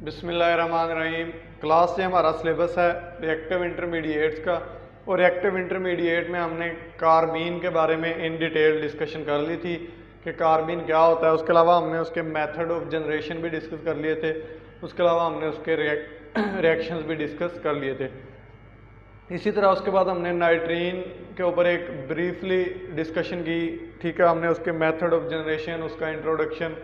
बिस्मिल्लाहिर्रहमानिर्रहीम। क्लास से हमारा सिलेबस है रिएक्टिव इंटरमीडिएट्स का, और रिएक्टिव इंटरमीडिएट में हमने कार्बीन के बारे में इन डिटेल डिस्कशन कर ली थी कि कार्बीन क्या होता है। उसके अलावा हमने उसके मेथड ऑफ जनरेशन भी डिस्कस कर लिए थे। उसके अलावा हमने उसके रिएक्शंस भी डिस्कस कर लिए थे। इसी तरह उसके बाद हमने नाइट्रीन के ऊपर एक ब्रीफली डिस्कशन की, ठीक है। हमने उसके मेथड ऑफ जनरेशन, उसका इंट्रोडक्शन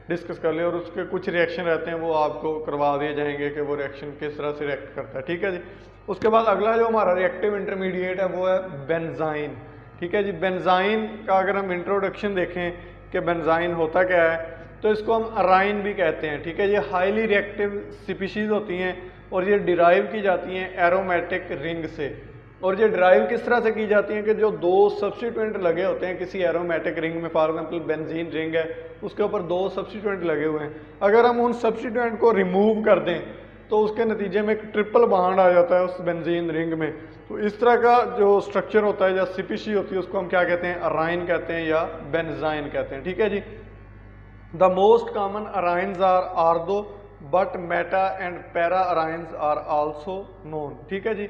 डिस्कस कर लिया, और उसके कुछ रिएक्शन रहते हैं वो आपको करवा दिए जाएंगे कि वो रिएक्शन किस तरह से रिएक्ट करता है, ठीक है जी। उसके बाद अगला जो हमारा रिएक्टिव इंटरमीडिएट है वो है बेंजाइन, ठीक है जी। बेंजाइन का अगर हम इंट्रोडक्शन देखें कि बेंजाइन होता क्या है, तो इसको हम अराइन भी कहते हैं, ठीक है। ये हाईली रिएक्टिव स्पीशीज होती हैं और ये डिराइव की जाती हैं एरोमेटिक रिंग से। और ये डिराइव किस तरह से की जाती हैं कि जो दो सब्स्टिट्यूएंट लगे होते हैं किसी एरोमेटिक रिंग में, फॉर एग्जांपल बेंजीन रिंग है, उसके ऊपर दो सब्स्टिट्यूएंट लगे हुए हैं। अगर हम उन सब्स्टिट्यूएंट को रिमूव कर दें तो उसके नतीजे में एक ट्रिपल बॉन्ड आ जाता है उस बेंजीन रिंग में। तो इस तरह का जो स्ट्रक्चर होता है या स्पीशी होती है उसको हम क्या कहते हैं, अराइन कहते हैं या बेंजाइन कहते हैं, ठीक है जी। The most common arynes are ortho, but meta and para arynes are also known, ठीक है जी।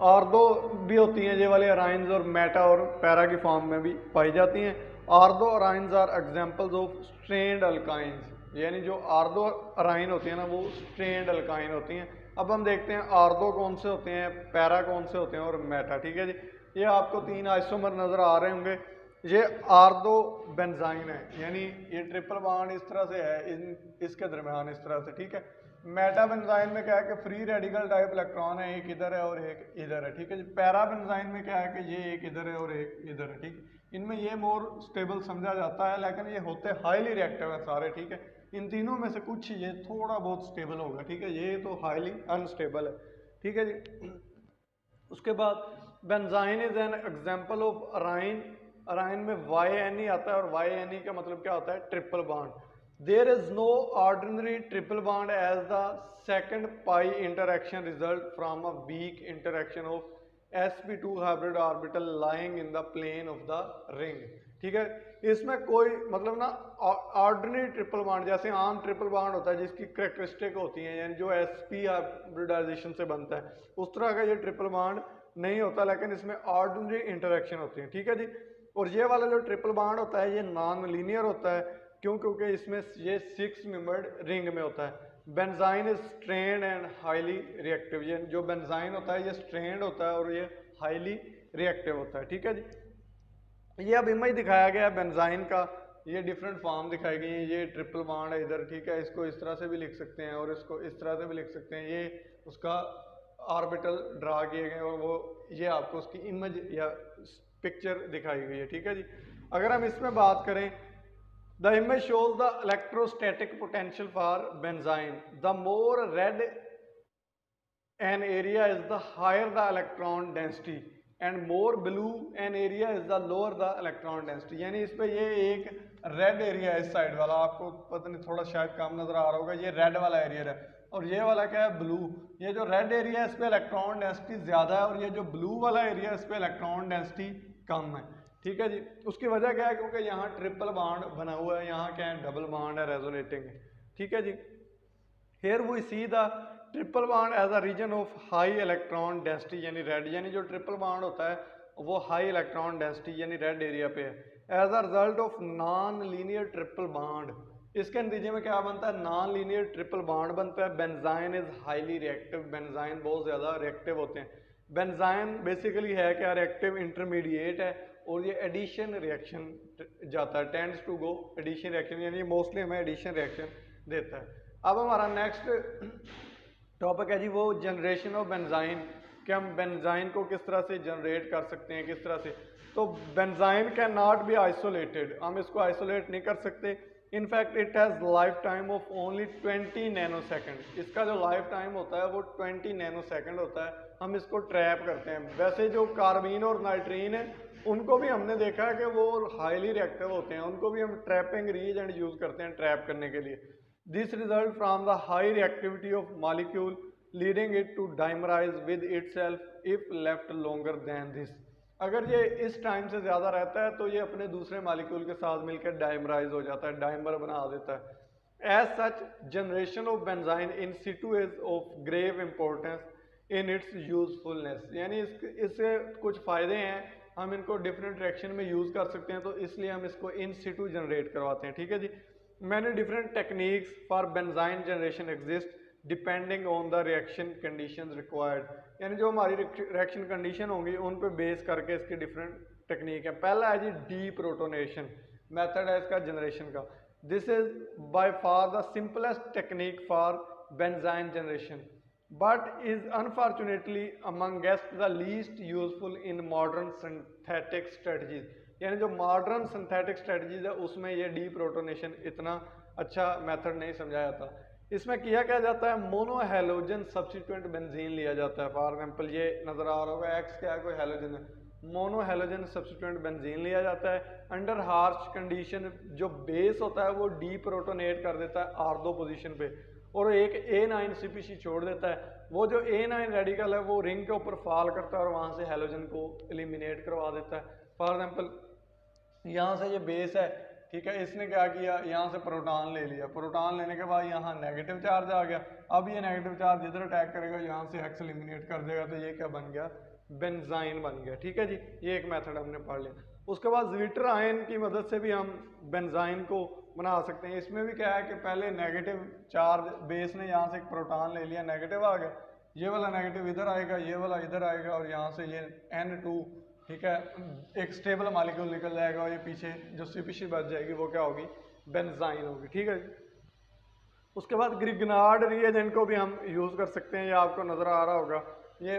ऑर्थो भी होती हैं ये वाले अराइंस, और मेटा और पैरा की फॉर्म में भी पाई जाती हैं। Ortho arynes are examples of strained alkynes, यानी जो ऑर्थो अराइन होती है ना वो स्ट्रेन्ड अल्काइन होती हैं। अब हम देखते हैं ऑर्थो कौन से होते हैं, पैरा कौन से होते हैं और मेटा, ठीक है जी। ये आपको तीन आइसोमर नजर आ रहे होंगे। ये आर्दो बेंजाइन है, यानी ये ट्रिपल बॉन्ड इस तरह से है इसके दरमियान इस तरह से, ठीक है। मेटा बेंजाइन में क्या है कि फ्री रेडिकल टाइप इलेक्ट्रॉन है, एक इधर है और एक इधर है, ठीक है जी। पैरा बेंजाइन में क्या है कि ये एक इधर है और एक इधर है, ठीक है। इनमें ये मोर स्टेबल समझा जाता है, लेकिन ये होते हाईली रिएक्टिव है सारे, ठीक है। इन तीनों में से कुछ ये थोड़ा बहुत स्टेबल होगा, ठीक है। ये तो हाईली अनस्टेबल है, ठीक है जी। उसके बाद benzene is an example of Arain. Arain में YNE आता है, और YNE का मतलब क्या होता है, triple bond. There is no ordinary triple bond as the second pi interaction result from a weak interaction of sp2 hybrid orbital lying in the plane of the ring, ठीक है। इसमें कोई मतलब ना ऑर्डिनरी ट्रिपल बॉन्ड जैसे आम triple bond होता है जिसकी कैरेक्टरिस्टिक होती है, यानी जो sp हाइब्रिडाइजेशन से बनता है, उस तरह का ये ट्रिपल बॉन्ड नहीं होता, लेकिन इसमें ऑर्डिनरी इंटरेक्शन होती है, ठीक है जी। और ये वाला जो ट्रिपल बॉन्ड होता है ये नॉन लीनियर होता है, क्योंकि इसमें ये 6 मेंबर्ड रिंग में होता है। Benzene is strained and highly reactive. ये जो बेंजाइन होता है ये स्ट्रेन्ड होता है और ये हाईली रिएक्टिव होता है, ठीक है जी। ये अब इमेज दिखाया गया है बेंजाइन का, ये डिफरेंट फॉर्म दिखाई गई है। ये ट्रिपल बॉन्ड है इधर, ठीक है। इसको इस तरह से भी लिख सकते हैं और इसको इस तरह से भी लिख सकते हैं। ये उसका ऑर्बिटल ड्रा किए गए और वो ये आपको उसकी इमेज या पिक्चर दिखाई गई है, ठीक है जी। अगर हम इसमें बात करें, the image shows the electrostatic potential for benzyne. The more red an area is the higher the electron density and more blue an area is the lower the electron density. यानी इस पे ये एक रेड एरिया है इस side वाला, आपको पता नहीं थोड़ा शायद कम नजर आ रहा होगा, ये रेड वाला एरिया है, और ये वाला क्या है, ब्लू। ये जो रेड एरिया है इस पे इलेक्ट्रॉन डेंसिटी ज्यादा है, और ये जो ब्लू वाला एरिया है इस पे इलेक्ट्रॉन डेंसिटी कम है, ठीक है जी। उसकी वजह क्या है, क्योंकि यहाँ ट्रिपल बॉन्ड बना हुआ है, यहाँ क्या है, डबल बॉन्ड है, रेजोनेटिंग है, ठीक है जी। Here we see the triple bond as a region of high electron density, यानी रेड, यानी जो ट्रिपल बॉन्ड होता है वो हाई इलेक्ट्रॉन डेंसिटी यानी रेड एरिया पे है। As a result of non linear triple bond, इसके नतीजे में क्या बनता है, नॉन लीनियर ट्रिपल बॉन्ड बनता है। Benzene is highly reactive, benzene बहुत ज्यादा रिएक्टिव होते हैं। बेंजाइन बेसिकली है क्या, रिएक्टिव इंटरमीडिएट है, और ये एडिशन रिएक्शन जाता है, tends to go addition reaction, यानी मोस्टली हमें एडिशन रिएक्शन देता है। अब हमारा नेक्स्ट टॉपिक है जी वो जनरेशन ऑफ बेंजाइन, कि हम बेंजाइन को किस तरह से जनरेट कर सकते हैं, किस तरह से। तो benzene can not be isolated, हम इसको आइसोलेट नहीं कर सकते। In fact it has life time of only 20 nano second. इसका जो लाइफ टाइम होता है वो 20 नैनो सेकेंड होता है। हम इसको ट्रैप करते हैं। वैसे जो कार्बीन और नाइट्रीन है उनको भी हमने देखा है कि वो हाईली रिएक्टिव होते हैं, उनको भी हम ट्रैपिंग रीएजेंट यूज करते हैं ट्रैप करने के लिए। This result from the high reactivity of molecule leading it to dimerize with itself if left longer than this। अगर ये इस टाइम से ज़्यादा रहता है तो ये अपने दूसरे मालिक्यूल के साथ मिलकर डाइमराइज हो जाता है, डाइमर बना देता है। As such generation of benzyne in situ is of grave importance in its usefulness, यानी इससे कुछ फ़ायदे हैं, हम इनको डिफरेंट रिएक्शन में यूज़ कर सकते हैं, तो इसलिए हम इसको इन सिटू जनरेट करवाते हैं। ठीक है जी। Many different techniques for benzyne generation exist depending on the reaction conditions required, यानी जो हमारी रिएक्शन कंडीशन होंगी उन पे बेस करके इसकी डिफरेंट टेक्निक है। पहला है जी डीप्रोटोनेशन मेथड है इसका जनरेशन का। This is by far the simplest technique for benzyne generation but is unfortunately amongst the least useful in modern synthetic strategies, यानी जो मॉडर्न सिंथेटिक स्ट्रेटजीज है उसमें ये डीप्रोटोनेशन इतना अच्छा मेथड नहीं समझा जाता। इसमें किया क्या जाता है, मोनो-हैलोजन सब्स्टिट्यूएंट बेंजीन लिया जाता है। फॉर एग्जांपल ये नजर आ रहा होगा एक्स क्या है, कोई हैलोजन है, मोनो-हैलोजन सब्स्टिट्यूएंट बेंजीन लिया जाता है। अंडर हार्श कंडीशन जो बेस होता है वो डीप्रोटोनेट कर देता है ऑर्थो पोजीशन पे और एक A9 CpC छोड़ देता है। वो जो A9 रेडिकल है वो रिंग के ऊपर फॉल करता है और वहां से हैलोजन को एलिमिनेट करवा देता है। फॉर एग्जांपल यहाँ से ये बेस है, ठीक है, इसने क्या किया, यहाँ से प्रोटॉन ले लिया, प्रोटॉन लेने के बाद यहाँ नेगेटिव चार्ज आ गया। अब ये नेगेटिव चार्ज जिधर अटैक करेगा यहाँ से एक्स एलिमिनेट कर देगा, तो ये क्या बन गया, बेंजाइन बन गया। ठीक है जी, ये एक मेथड हमने पढ़ लिया। उसके बाद ज्विटर आयन की मदद से भी हम बेंजाइन को बना सकते हैं। इसमें भी क्या है कि पहले नेगेटिव चार्ज बेस ने यहाँ से एक प्रोटॉन ले लिया, नेगेटिव आ गया, ये वाला नेगेटिव इधर आएगा, ये वाला इधर आएगा और यहाँ से ये N2, ठीक है, एक स्टेबल मॉलिक्यूल निकल जाएगा और ये पीछे जो CpC बच जाएगी वो क्या होगी, बेंजाइन होगी। ठीक है। उसके बाद ग्रिग्नार्ड रिएजेंट को भी हम यूज़ कर सकते हैं, ये आपको नज़र आ रहा होगा, ये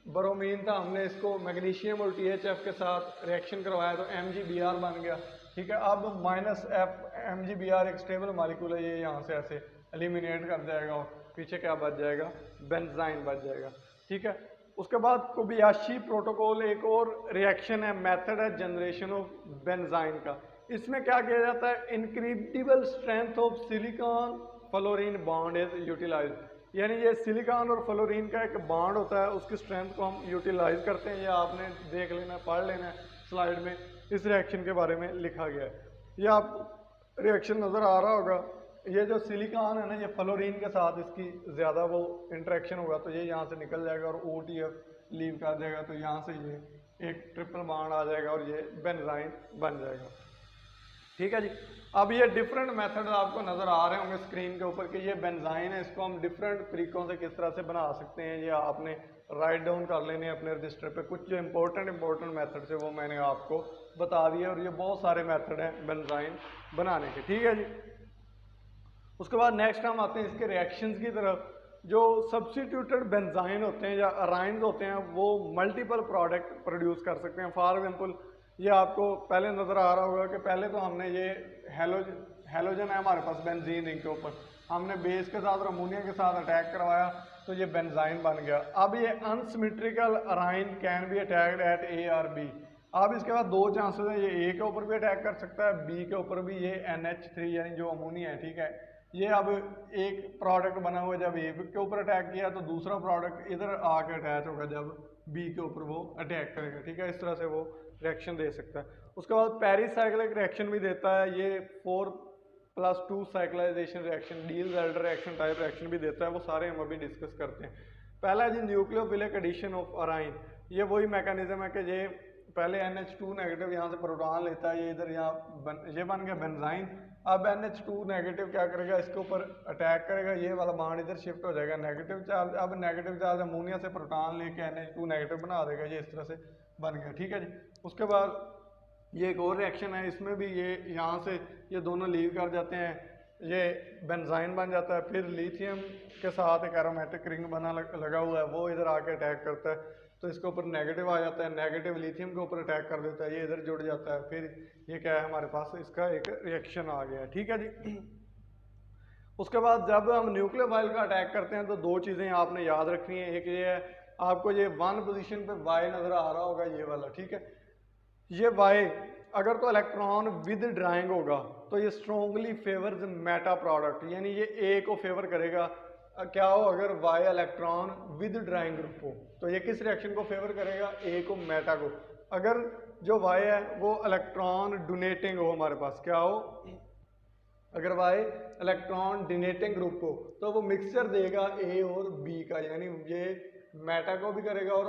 ब्रोमीन था, हमने इसको मैग्नीशियम और THF के साथ रिएक्शन करवाया तो MgBr बन गया। ठीक है, अब -F MgBr एक स्टेबल मॉलिक्यूल है, ये यहाँ से ऐसे एलिमिनेट कर जाएगा और पीछे क्या बच जाएगा, बेंजाइन बच जाएगा। ठीक है। उसके बाद कोबायाशी प्रोटोकॉल एक और रिएक्शन है, मेथड है जनरेशन ऑफ बेंजाइन का। इसमें क्या किया जाता है, incredible strength of silicon fluorine bond is utilise, यानी ये सिलिकॉन और फ्लोरीन का एक बॉन्ड होता है, उसकी स्ट्रेंथ को हम यूटिलाइज करते हैं। ये आपने देख लेना, पढ़ लेना है, स्लाइड में इस रिएक्शन के बारे में लिखा गया है। ये आप रिएक्शन नज़र आ रहा होगा, ये जो सिलिकॉन है ना, ये फ्लोरीन के साथ इसकी ज़्यादा वो इंटरेक्शन होगा तो ये यहाँ से निकल जाएगा और OTF लीव कर देगा, तो यहाँ से ये एक ट्रिपल बॉन्ड आ जाएगा और ये बेंजाइन बन जाएगा। ठीक है जी। अब ये डिफरेंट मेथड आपको नज़र आ रहे होंगे स्क्रीन के ऊपर कि ये बेंजाइन है, इसको हम डिफरेंट तरीकों से किस तरह से बना सकते हैं, ये आपने राइट डाउन कर लेने अपने रजिस्टर पे। कुछ जो इंपॉर्टेंट मेथड है वो मैंने आपको बता दिया और ये बहुत सारे मेथड हैं बेंजाइन बनाने के। ठीक है जी। उसके बाद नेक्स्ट हम आते हैं इसके रिएक्शंस की तरफ। जो सब्स्टिट्यूटेड बेंजाइन होते हैं या अराइन्स होते हैं वो मल्टीपल प्रोडक्ट प्रोड्यूस कर सकते हैं। फॉर एग्जांपल ये आपको पहले नज़र आ रहा होगा कि पहले तो हमने ये हैलोजन है हमारे पास बेंजीन रिंग के ऊपर, हमने बेस के साथ और अमोनिया के साथ अटैक करवाया तो ये बेंजाइन बन गया। अब ये unsymmetrical arene can be attacked at A और B। अब इसके बाद दो चांसेस हैं, ये A के ऊपर भी अटैक कर सकता है, B के ऊपर भी। ये NH3 यानी जो अमोनिया है, ठीक है, ये अब एक प्रोडक्ट बना हुआ, जब ए के ऊपर अटैक किया तो दूसरा प्रोडक्ट इधर आके अटैच होगा जब बी के ऊपर वो अटैक करेगा। ठीक है, इस तरह से वो रिएक्शन दे सकता है। उसके बाद पेरिसाइक्लिक रिएक्शन भी देता है, ये 4+2 cyclization reaction, Diels Alder reaction type reaction भी देता है, वो सारे हम अभी डिस्कस करते हैं। पहला है जी न्यूक्लियोफिलिक एडिशन ऑफ अराइन। ये वही मैकेनिज्म है कि ये पहले NH2 नेगेटिव यहाँ से प्रोटॉन लेता है, ये इधर यहाँ ये बन गया बेंजाइन। अब NH2 नेगेटिव क्या करेगा, इसके ऊपर अटैक करेगा, ये वाला बॉन्ड इधर शिफ्ट हो जाएगा, नेगेटिव चार्ज। अब नेगेटिव चार्ज अमोनिया से प्रोटॉन लेके NH2 नेगेटिव बना देगा, ये इस तरह से बन गया। ठीक है जी। उसके बाद ये एक और रिएक्शन है, इसमें भी ये यहाँ से ये दोनों लीव कर जाते हैं, ये बेंजाइन बन जाता है। फिर लिथियम के साथ एक एरोमेटिक रिंग बना लगा हुआ है, वो इधर आके अटैक करता है तो इसके ऊपर नेगेटिव आ जाता है, नेगेटिव लिथियम के ऊपर अटैक कर देता है, ये इधर जुड़ जाता है। फिर ये क्या है, हमारे पास इसका एक रिएक्शन आ गया है। ठीक है जी। उसके बाद जब हम न्यूक्लियोफाइल का अटैक करते हैं तो दो चीज़ें आपने याद रखनी है। एक ये है, आपको ये 1 पोजीशन पे वाई नज़र आ रहा होगा, ये वाला, ठीक है, ये वाई अगर तो इलेक्ट्रॉन विद ड्राइंग होगा तो ये स्ट्रोंगली फेवर्स मेटा प्रोडक्ट, यानी ये ए को फेवर करेगा। क्या हो, अगर Y electron withdrawing group हो तो ये किस रिएक्शन को फेवर करेगा, ए को, मेटा को। अगर जो वाई है वो इलेक्ट्रॉन डोनेटिंग हो, हमारे पास क्या हो, अगर वाई इलेक्ट्रॉन डोनेटिंग ग्रुप हो तो वो मिक्सचर देगा ए और बी का, यानी ये मेटा को भी करेगा और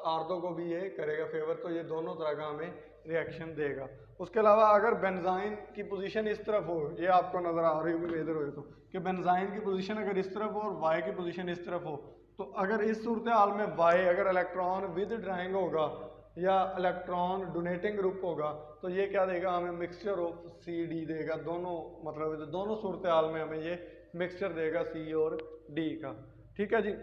आर्थो को भी ये करेगा फेवर, तो ये दोनों तरह का हमें रिएक्शन देगा। उसके अलावा अगर बेंजाइन की पोजीशन इस तरफ हो, ये आपको नजर आ रही होगी इधर हो तो, कि बेंजाइन की पोजीशन अगर इस तरफ हो और वाई की पोजीशन इस तरफ हो, तो अगर इस सूरत हाल में वाई अगर इलेक्ट्रॉन विद ड्राइंग होगा या इलेक्ट्रॉन डोनेटिंग ग्रुप होगा तो ये क्या देगा हमें, मिक्सचर ऑफ सी डी देगा। दोनों मतलब दोनों सूरत हाल में हमें ये मिक्सचर देगा सी और डी का। ठीक है जी।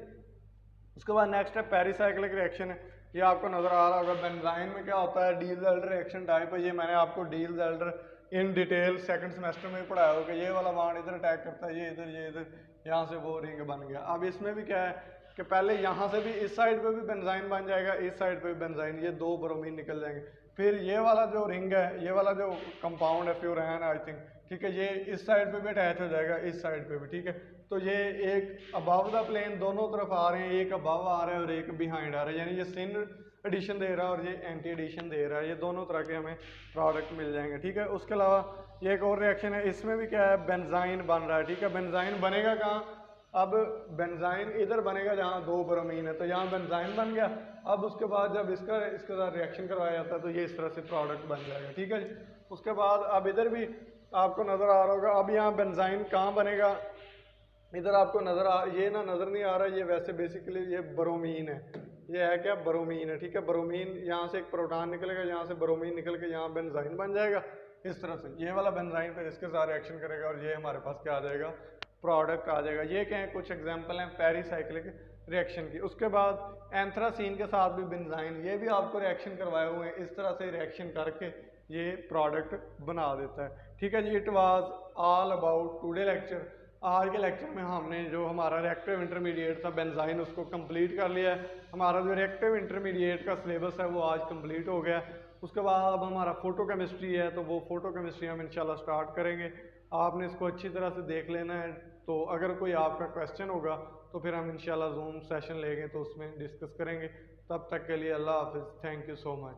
उसके बाद नेक्स्ट है पेरिसाइक्लिक रिएक्शन है, ये आपको नजर आ रहा होगा। बेंजाइन में क्या होता है, डील-ज़ेल्डर रिएक्शन टाइप है। ये मैंने आपको डील-ज़ेल्डर इन डिटेल सेकंड सेमेस्टर में पढ़ाया होगा। ये वाला बॉन्ड इधर अटैक करता है, ये इधर, यहाँ से वो रिंग बन गया। अब इसमें भी क्या है कि पहले यहाँ से भी इस साइड पे भी बेंजाइन बन जाएगा, इस साइड पे भी बेंजाइन, ये दो ब्रोमीन निकल जाएंगे। फिर ये वाला जो रिंग है, ये वाला जो कंपाउंड है फ्यूरैन आई थिंक, ठीक है, ये इस साइड पे भी अटैच हो जाएगा, इस साइड पे भी। ठीक है, तो ये एक अबव द प्लेन दोनों तरफ आ रहे हैं, एक अबव आ रहा है और एक बिहाइंड आ रहा है, यानी ये सिन एडिशन दे रहा है और ये एंटी एडिशन दे रहा है। ये दोनों तरह के हमें प्रोडक्ट मिल जाएंगे। ठीक है, उसके अलावा ये एक और रिएक्शन है, इसमें भी क्या है, बेंजाइन बन रहा है। ठीक है, बेंजाइन बनेगा कहाँ, अब बेंजाइन इधर बनेगा जहाँ दो ब्रोमीन है, तो यहाँ बेंजाइन बन गया। अब उसके बाद जब इसके साथ रिएक्शन करवाया जाता है तो ये इस तरह से प्रोडक्ट बन जाएगा। ठीक है जी। उसके बाद अब इधर भी आपको नजर आ रहा होगा, अब यहाँ बेंजाइन कहाँ बनेगा, इधर आपको ये ना नजर नहीं आ रहा, ये वैसे बेसिकली ये ब्रोमीन है, ये है क्या, ब्रोमीन है। ठीक है, ब्रोमीन यहाँ से एक प्रोटॉन निकलेगा, यहाँ से ब्रोमीन निकल के यहाँ बेंजाइन बन जाएगा इस तरह से। ये वाला बेंजाइन फिर इसके साथ रिएक्शन करेगा और ये हमारे पास क्या आ जाएगा, प्रोडक्ट आ जाएगा। ये क्या है, कुछ एग्जांपल हैं पेरिसाइक्लिक रिएक्शन की। उसके बाद एंथ्रासीन के साथ भी बेंजाइन, ये भी आपको रिएक्शन करवाए हुए हैं, इस तरह से रिएक्शन करके ये प्रोडक्ट बना देता है। ठीक है जी, it was all about today lecture. आज के लेक्चर में हमने जो हमारा रिएक्टिव इंटरमीडिएट था बेंजाइन, उसको कंप्लीट कर लिया है। हमारा जो रिएक्टिव इंटरमीडिएट का सिलेबस है वो आज कंप्लीट हो गया। उसके बाद अब हमारा फोटो केमिस्ट्री है, तो वो फोटो केमिस्ट्री हम इंशाल्लाह स्टार्ट करेंगे। आपने इसको अच्छी तरह से देख लेना है, तो अगर कोई आपका क्वेश्चन होगा तो फिर हम इंशाल्लाह जूम सेशन लेंगे तो उसमें डिस्कस करेंगे। तब तक के लिए अल्लाह हाफिज़, थैंक यू सो मच।